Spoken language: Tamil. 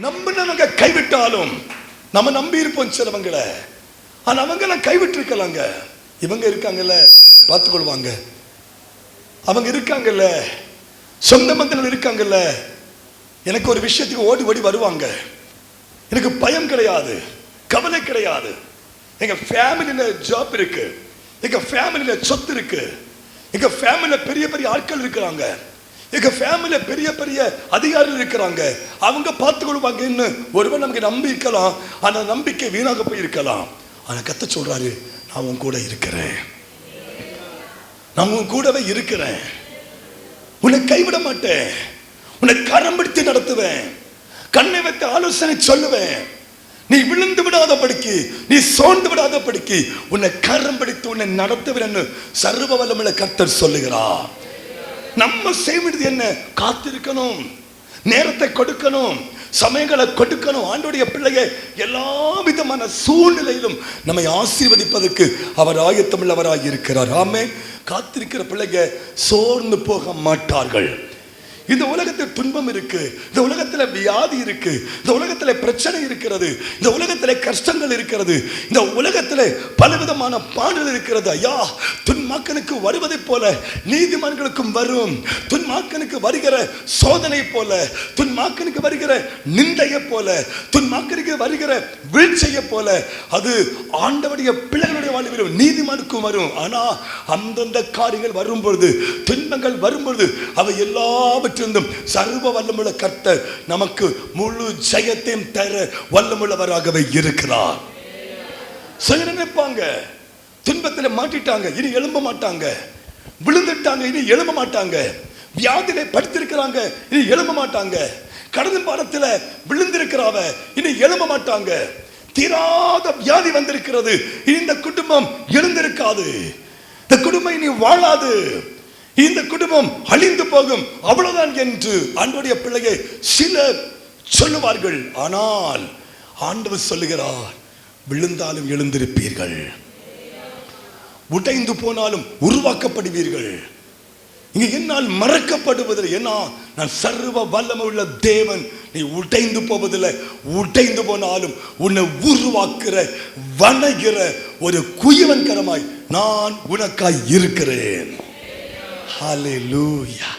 நம்பினவங்க கைவிட்டாலும் நம்ம நம்பி இருப்போம் சிலவங்களை. ஆனா அவங்க எல்லாம் கைவிட்டு இருக்கலாங்க. இவங்க இருக்காங்கல்ல, பார்த்துக்கொள்வாங்க. அவங்க இருக்காங்கல்ல, சொந்த பந்தங்கள் இருக்காங்கல்ல, எனக்கு ஒரு விஷயத்துக்கு ஓடி ஓடி வருவாங்க. எனக்கு பயம் கிடையாது, கவலை கிடையாது. எங்க ஃபேமிலியில ஜாப் இருக்கு, எங்க ஃபேமிலியில சொத்து இருக்கு, எங்க ஃபேமிலியில பெரிய பெரிய ஆட்கள் இருக்கிறாங்க, எங்க ஃபேமிலியில பெரிய பெரிய அதிகாரிகள் இருக்கிறாங்க. அவங்க பார்த்துக் கொள்வாங்கன்னு ஒருவன் நமக்கு நம்பி இருக்கலாம். ஆனா நம்பிக்கை வீணாக போய் இருக்கலாம். ஆனா கர்த்தர் சொல்றாரு, நான் உன் கூட இருக்கிறேன், நான் உன் கூடவே இருக்கிறேன், உன்னை கைவிட மாட்டேன், உன்னை கரம் பிடித்து நடத்துவேன், கண்ணை வைத்து ஆலோசனை சொல்லுவேன், நீ விழுந்து விடாத படிக்கு, நீ சோர்ந்து விடாத படிக்கு உன்னை கரம் பிடித்து உன்னை நடத்துவேன் சர்வ வல்லமையுள்ள கர்த்தர் சொல்லுகிறார். நம்ம செய்ய வேண்டியது என்ன? காத்திருக்கணும், நேரத்தை கொடுக்கணும், சமயங்களை கொடுக்கணும். ஆண்டவருடைய பிள்ளையை எல்லா விதமான சூழ்நிலையிலும் நம்மை ஆசீர்வதிப்பதற்கு அவர் ஆயத்தமுள்ளவராய் இருக்கிறார். ஆமென். காத்திருக்கிற பிள்ளைங்க சோர்ந்து போக மாட்டார்கள். இந்த உலகத்தில் துன்பம் இருக்கு, இந்த உலகத்தில் வியாதி இருக்கு, இந்த உலகத்தில் பிரச்சனை இருக்கிறது, இந்த உலகத்தில் கஷ்டங்கள் இருக்கிறது, இந்த உலகத்தில் பலவிதமான பாடுகள் இருக்கிறது. ஐயா, துன்மாக்கனுக்கு வருவதை போல நீதிமான்களுக்கும் வரும். துன்மாக்கனுக்கு வருகிற சோதனை போல, துன்மாக்கனுக்கு வருகிற நிந்தையை போல, துன்மாக்கனுக்கு வருகிற வீழ்ச்சியை போல அது ஆண்டவருடைய பிள்ளைகளுடைய வாழ்விலும் நீதிமானுக்கும் வரும். ஆனா அந்தந்த காரியங்கள் வரும்பொழுது, துன்பங்கள் வரும்பொழுது அவை எல்லாவற்றையும் சர்வ வல்லமுள்ள கர்த்தர் நமக்கு முழு ஜெயத்தையும் தர வல்லமுள்ளவராகவே இருக்கிறார். சிலர் நினைப்பாங்க, துன்பத்தில் மாட்டிட்டாங்க, இனி எழும்ப மாட்டாங்க, விழுந்துட்டாங்க, இனி எழும்ப மாட்டாங்க, வியாதியில படுத்திருக்கிறாங்க, இனி எழும்ப மாட்டாங்க, கடந்த பாடத்தில் விழுந்திருக்கிறாவ இனி எழும்ப மாட்டாங்க, தீராத வியாதி வந்திருக்கிறது, இந்த குடும்பம் எழுந்திருக்காது, இந்த குடும்பம் இனி வாழாது, இந்த குடும்பம் அழிந்து போகும், அவ்வளவுதான் என்று ஆண்டவருடைய பிள்ளையை சிலர் சொல்லுவார்கள். ஆனால் ஆண்டவர் சொல்லுகிறார், விழுந்தாலும் எழுந்திருப்பீர்கள், உடைந்து போனாலும் உருவாக்கப்படுவீர்கள். இங்க என்னால் மறக்கப்படுவதில்லை. ஏன்னா நான் சர்வ வல்லமை உள்ள தேவன். நீ உடைந்து போவதில்லை, உடைந்து போனாலும் உன்னை உருவாக்குற வணங்குற ஒரு குயவன் கரமாய் நான் உனக்காய் இருக்கிறேன். Hallelujah.